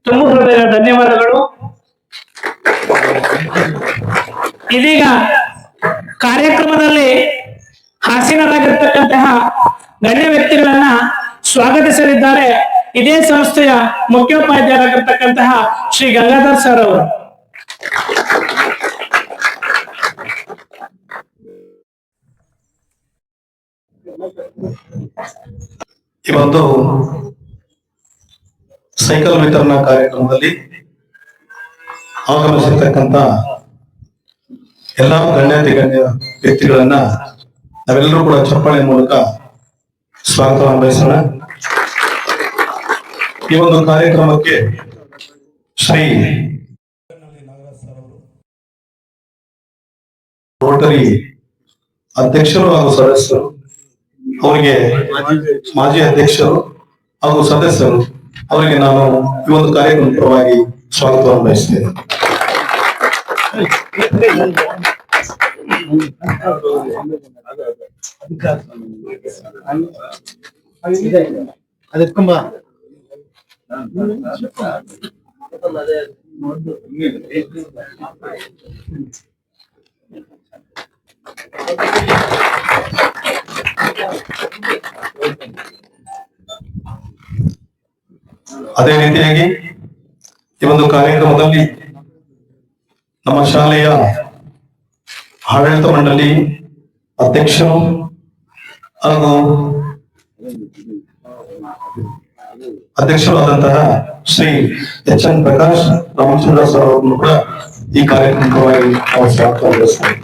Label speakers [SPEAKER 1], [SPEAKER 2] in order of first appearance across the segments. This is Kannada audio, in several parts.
[SPEAKER 1] ತುಂಬ ಹೃದಯ ಧನ್ಯವಾದಗಳು. ಇದೀಗ ಕಾರ್ಯಕ್ರಮದಲ್ಲಿ ಹಾಸೀನರಾಗಿರ್ತಕ್ಕಂತಹ ಗಣ್ಯ ವ್ಯಕ್ತಿಗಳನ್ನ ಸ್ವಾಗತಿಸಲಿದ್ದಾರೆ ಇದೇ ಸಂಸ್ಥೆಯ ಮುಖ್ಯೋಪಾಧ್ಯಾಯರಾಗಿರ್ತಕ್ಕಂತಹ ಶ್ರೀ ಗಂಗಾಧರ್ ಸರ್ ಅವರು.
[SPEAKER 2] ಇವತ್ತು ಸೈಕಲ್ ವಿತರಣಾ ಕಾರ್ಯಕ್ರಮದಲ್ಲಿ ಆಗಮಿಸಿರ್ತಕ್ಕಂಥ ಎಲ್ಲಾ ಗಣ್ಯ ವ್ಯಕ್ತಿಗಳನ್ನ ನಾವೆಲ್ಲರೂ ಕೂಡ ಚಪ್ಪಾಳೆ ಮೂಲಕ ಸ್ವಾಗತವನ್ನು ಬಯಸೋಣ. ಈ ಒಂದು ಕಾರ್ಯಕ್ರಮಕ್ಕೆ ಶ್ರೀ ರೋಟರಿ ಅಧ್ಯಕ್ಷರು ಹಾಗೂ ಸದಸ್ಯರು, ಅವರಿಗೆ ಮಾಜಿ ಅಧ್ಯಕ್ಷರು ಹಾಗೂ ಸದಸ್ಯರು, ಅವರಿಗೆ ನಾನು ಈ ಒಂದು ಕಾರ್ಯಕ್ರಮದ ಪರವಾಗಿ ಸ್ವಾಗತವನ್ನು ಬಯಸ್ತೇನೆ. ಅದೇ ರೀತಿಯಾಗಿ ಈ ಒಂದು ಕಾರ್ಯಕ್ರಮದಲ್ಲಿ ನಮ್ಮ ಶಾಲೆಯ ಆಡಳಿತ ಮಂಡಳಿ ಅಧ್ಯಕ್ಷರು ಹಾಗೂ ಅಧ್ಯಕ್ಷರು ಆದಂತಹ Shri H N Prakash Ramachandra sir ಅವರನ್ನು ಕೂಡ ಈ ಕಾರ್ಯಕ್ರಮವಾಗಿ ನಾವು ಸ್ವಾಗತ ಬಯಸ್ತೇವೆ.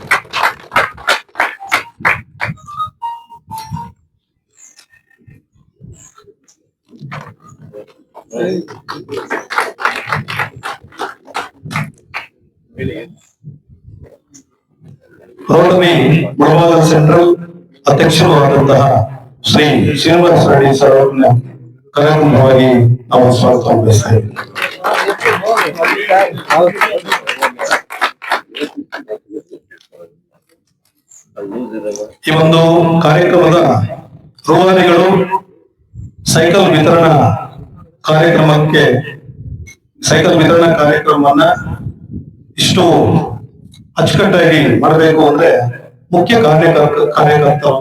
[SPEAKER 2] ರೋಟರಿ ಮುಳಬಾಗಿಲು ಸೆಂಟ್ರಲ್ ಅಧ್ಯಕ್ಷರು ಆದಂತಹ ಶ್ರೀ ಶ್ರೀನಿವಾಸ ರೆಡ್ಡಿ ಸರ್ ಅವರನ್ನ ಕಾರ್ಯಕ್ರಮವಾಗಿ ನಾವು ಸ್ವಾಗತ ಬಯಸ್ತಾ ಇದ್ದೇವೆ. ಈ ಒಂದು ಕಾರ್ಯಕ್ರಮದ ರೂವಾರಿಗಳು ಸೈಕಲ್ ವಿತರಣಾ ಕಾರ್ಯಕ್ರಮವನ್ನ ಇಷ್ಟು ಅಚ್ಚುಕಟ್ಟಾಗಿ ಮಾಡಬೇಕು ಅಂದ್ರೆ ಮುಖ್ಯ ಕಾರ್ಯಕರ್ತರು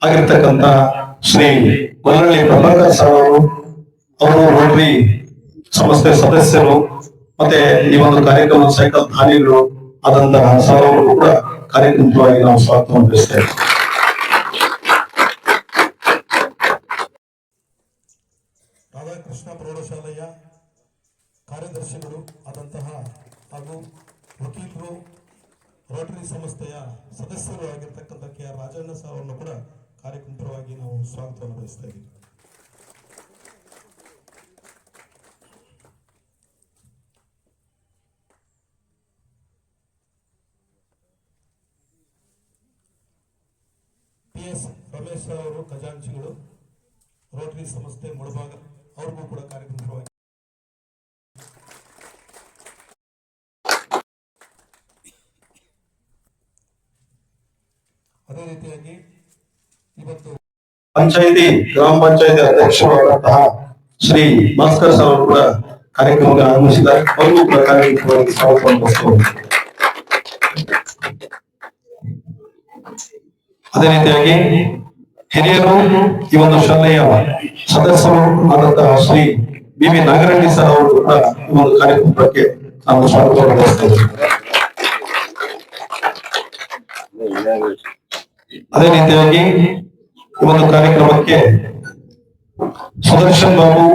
[SPEAKER 2] ಆಗಿರ್ತಕ್ಕಂಥ ಶ್ರೀ ಗೊಲ್ಲಹಳ್ಳಿ ಪ್ರಭಾಕರ್ ಸರ್ ಅವರು ರೋಟರಿ ಸಂಸ್ಥೆ ಸದಸ್ಯರು, ಮತ್ತೆ ಈ ಒಂದು ಕಾರ್ಯಕ್ರಮದ ಸೈಕಲ್ ದಾನಿಗಳು ಆದಂತಹ ಸರ್ ಅವರು ಕೂಡ ಕಾರ್ಯಕ್ರಮವಾಗಿ ನಾವು ಸ್ವಾಗತವನ್ನು ಬಯಸ್ತೇವೆ. ರಾಧಾಕೃಷ್ಣ ಪ್ರೌಢಶಾಲೆಯ ಕಾರ್ಯದರ್ಶಿಗಳು ಆದಂತಹ ಹಾಗೂ ವಕೀಲರು, ರೋಟರಿ ಸಂಸ್ಥೆಯ ಸದಸ್ಯರು ಆಗಿರ್ತಕ್ಕಂಥ ಕೆ ಆರ್ ರಾಜಣ್ಣ ಸರ್ ಅವರನ್ನು ಕೂಡ ಕಾರ್ಯಕ್ರಮವಾಗಿ ನಾವು ಸ್ವಾಗತವನ್ನು ಬಯಸ್ತಾ ಇದ್ದೀವಿ. PS ರಮೇಶ್ ಅವರು ಖಜಾಂಚಿಗಳು, ರೋಟರಿ ಸಂಸ್ಥೆ ಮುಳಬಾಗಿಲು, ಅವ್ರಿಗೂ ಕೂಡ ಕಾರ್ಯಕ್ರಮವಾಗಿ ಅದೇ ರೀತಿಯಾಗಿ ಇವತ್ತು ಗ್ರಾಮ ಪಂಚಾಯತಿ ಅಧ್ಯಕ್ಷರಾದಂತಹ ಶ್ರೀ ಭಾಸ್ಕರ್ ಸರ್ ಅವರು ಕೂಡ ಕಾರ್ಯಕ್ರಮಕ್ಕೆ ಆಗಮಿಸಿದ್ದಾರೆ. ಅವ್ರಿಗೂ ಕೂಡ ಕಾರ್ಯಕ್ರಮವಾಗಿ ಸ್ವಾಗತವನ್ನು ಬಯಸ್ತೇವೆ. ಅದೇ ರೀತಿಯಾಗಿ ಹಿರಿಯರು, ಈ ಒಂದು ಶಾಲೆಯ ಸದಸ್ಯರು ಆದಂತಹ ಶ್ರೀ ಬಿ ವಿ ನಾಗರೆಡ್ಡಿ ಸರ್ ಅವರು ಕೂಡ ಈ ಒಂದು ಕಾರ್ಯಕ್ರಮಕ್ಕೆ ನಾವು ಸ್ವಾಗತವನ್ನು ಬಯಸ್ತೇವೆ. ಅದೇ ರೀತಿಯಾಗಿ ಈ ಒಂದು ಕಾರ್ಯಕ್ರಮಕ್ಕೆ ಸುದರ್ಶನ್ ಬಾಬು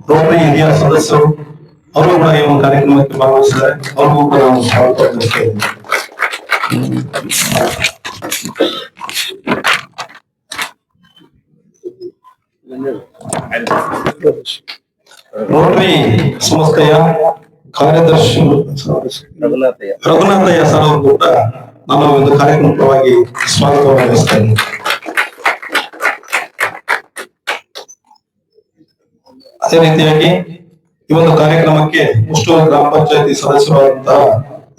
[SPEAKER 2] ರೋಟರಿ ಹಿರಿಯ ಸದಸ್ಯರು, ಅವರು ಕೂಡ ಈ ಒಂದು ಕಾರ್ಯಕ್ರಮಕ್ಕೆ ಭಾಗವಹಿಸಿದ್ದಾರೆ. ಅವ್ರಿಗೂ ಕೂಡ ನಾವು ಸ್ವಾಗತ ಬಯಸ್ತೇವೆ. ರೋಟರಿ ಸಂಸ್ಥೆಯ ಕಾರ್ಯದರ್ಶಿ ರಘುನಾಥಯ್ಯ ಸರ್ ಅವರು ಕೂಡ ನಾನು ಒಂದು ಕಾರ್ಯಕ್ರಮವಾಗಿ ಸ್ವಾಗತವನ್ನು ಬಯಸ್ತೇನೆ. ಅದೇ ರೀತಿಯಾಗಿ ಈ ಒಂದು ಕಾರ್ಯಕ್ರಮಕ್ಕೆ ಮುಷ್ಟೂರು ಗ್ರಾಮ ಪಂಚಾಯತಿ ಸದಸ್ಯರಾದಂತಹ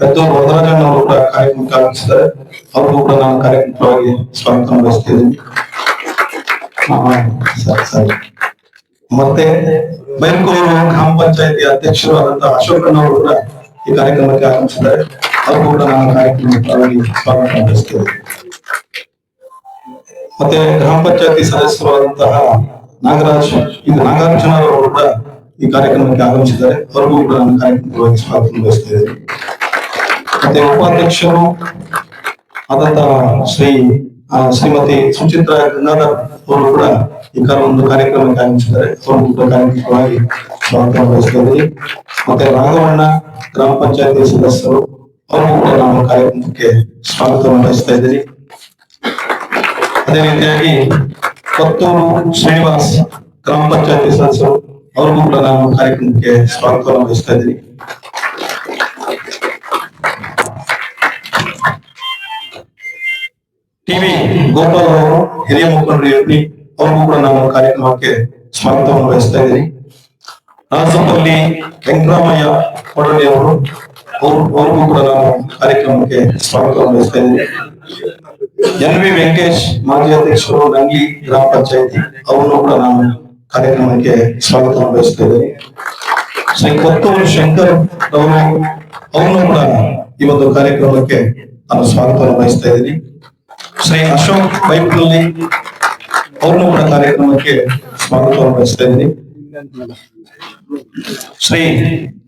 [SPEAKER 2] ಪೆದ್ದೂರು ವರದರಾಜಣ್ಣ ಅವರು ಕೂಡ ಕಾರ್ಯಕ್ರಮಕ್ಕೆ ಆಗಮಿಸಿದ್ದಾರೆ. ಅವ್ರಿಗೂ ಕೂಡ ನಾನು ಕಾರ್ಯಕ್ರಮವಾಗಿ ಸ್ವಾಗತ ಬಯಸ್ತೇನೆ. ಮತ್ತೆ ಬೈಲ್ಕೂರು ಗ್ರಾಮ ಪಂಚಾಯತಿ ಅಧ್ಯಕ್ಷರು ಆದಂತಹ ಅಶೋಕಣ್ಣವರು ಕೂಡ ಈ ಕಾರ್ಯಕ್ರಮಕ್ಕೆ ಆಗಮಿಸಿದ್ದಾರೆ. ಅವರು ಕೂಡ ನಾನು ಕಾರ್ಯಕ್ರಮಕ್ಕೆ ಸ್ವಾಗತ ಬಯಸ್ತೇವೆ. ಮತ್ತೆ ಗ್ರಾಮ ಪಂಚಾಯತಿ ಸದಸ್ಯರಾದಂತಹ ನಾಗಾರ್ಜುನರವರು ಕೂಡ ಈ ಕಾರ್ಯಕ್ರಮಕ್ಕೆ ಆಗಮಿಸಿದ್ದಾರೆ. ಅವರಿಗೂ ಕೂಡ ನಾನು ಕಾರ್ಯಕ್ರಮವಾಗಿ ಸ್ವಾಗತ ಬಯಸ್ತೇವೆ. ಮತ್ತೆ ಉಪಾಧ್ಯಕ್ಷರು ಆದಂತಹ ಶ್ರೀಮತಿ ಸುಚಿತ್ರಾ ಗಂಗಾಧರ್ ಅವರು ಕೂಡ ಈ ಒಂದು ಕಾರ್ಯಕ್ರಮಕ್ಕೆ ಆಗಮಿಸಿದ್ದಾರೆ. ಅವರು ಕೂಡ ಕಾರ್ಯಕ್ರಮವಾಗಿ ಸ್ವಾಗತ ಬಯಸ್ತೇವೆ. ಮತ್ತೆ ರಾಘವಣ್ಣ ಗ್ರಾಮ ಪಂಚಾಯತಿ ಸದಸ್ಯರು ಅವರು ಕೂಡ ನಾವು ಕಾರ್ಯಕ್ರಮಕ್ಕೆ ಸ್ವಾಗತವನ್ನು ಬಯಸ್ತಾ ಇದ್ದೀರಿ. ಅದೇ ರೀತಿಯಾಗಿ ಕೊತ್ತೂರು ಶ್ರೀನಿವಾಸ್ ಗ್ರಾಮ ಪಂಚಾಯತಿ ಸದಸ್ಯರು ಅವ್ರಿಗೂ ಕೂಡ ನಾವು ಕಾರ್ಯಕ್ರಮಕ್ಕೆ ಸ್ವಾಗತವನ್ನು ಬಯಸ್ತಾ ಇದ್ದೀರಿ. ಟಿವಿ ಗೋಪಾಲ್ ಅವರು ಹಿರಿಯ ಮುಖಂಡರು ಇರಲಿ, ಅವ್ರಿಗೂ ಕೂಡ ನಾವು ಕಾರ್ಯಕ್ರಮಕ್ಕೆ ಸ್ವಾಗತವನ್ನು ಬಯಸ್ತಾ ಇದ್ದೀರಿ. ರಾಜಪಲ್ಲಿ ವೆಂಕಟರಾಮಯ್ಯ ಕೊಡಲಿ ಅವರು ಅವ್ರಿಗೂ ಕೂಡ ನಾವು ಕಾರ್ಯಕ್ರಮಕ್ಕೆ ಸ್ವಾಗತವನ್ನು ಬಯಸ್ತಾ ಇದ್ದೀರಿ. ಎನ್.ವಿ. ವೆಂಕಟೇಶ್ ಮಾಜಿ ಅಧ್ಯಕ್ಷರು ನಂಗ್ಲಿ ಗ್ರಾಮ ಪಂಚಾಯತಿ ಅವರನ್ನು ಕೂಡ ನಾವು ಕಾರ್ಯಕ್ರಮಕ್ಕೆ ಸ್ವಾಗತವನ್ನು ಬಯಸ್ತಾ ಇದ್ದೀರಿ. ಶ್ರೀ ಕೊತ್ತೂರು ಶಂಕರ್ ಅವರು ಅವರನ್ನು ಕೂಡ ಈ ಒಂದು ಕಾರ್ಯಕ್ರಮಕ್ಕೆ ನಾನು ಸ್ವಾಗತವನ್ನು ಬಯಸ್ತಾ ಇದ್ದೀನಿ. ಶ್ರೀ ಅಶೋಕ್ ಬೈಪಲ್ಲಿ ಅವ್ರನ್ನು ಕೂಡ ಕಾರ್ಯಕ್ರಮಕ್ಕೆ ಸ್ವಾಗತವನ್ನು ಬಯಸ್ತಾ ಇದ್ದೀನಿ. ಶ್ರೀ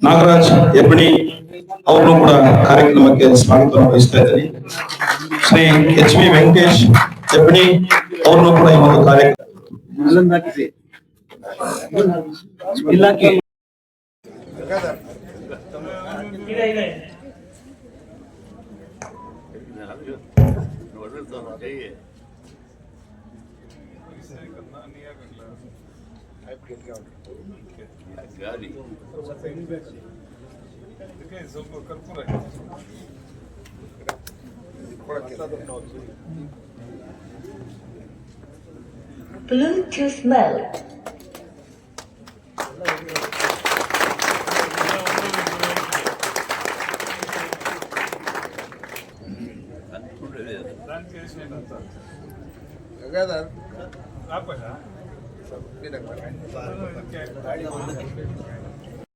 [SPEAKER 2] ನಾಗರಾಜ್ ಹೆಬ್ಬಣಿ ಅವ್ರನ್ನು ಕೂಡ ಕಾರ್ಯಕ್ರಮಕ್ಕೆ ಸ್ವಾಗತವನ್ನು ಬಯಸ್ತಾ ಇದ್ದೀನಿ. ಶ್ರೀ ಎಚ್.ವಿ. ವೆಂಕಟೇಶ್ ಹೆಬ್ಬಣಿ ಅವ್ರನ್ನು ಕೂಡ ಈ ಒಂದು ಕಾರ್ಯಕ್ರಮ
[SPEAKER 3] Bluetooth mode.
[SPEAKER 4] Gagadan. Apa ya? Tidak.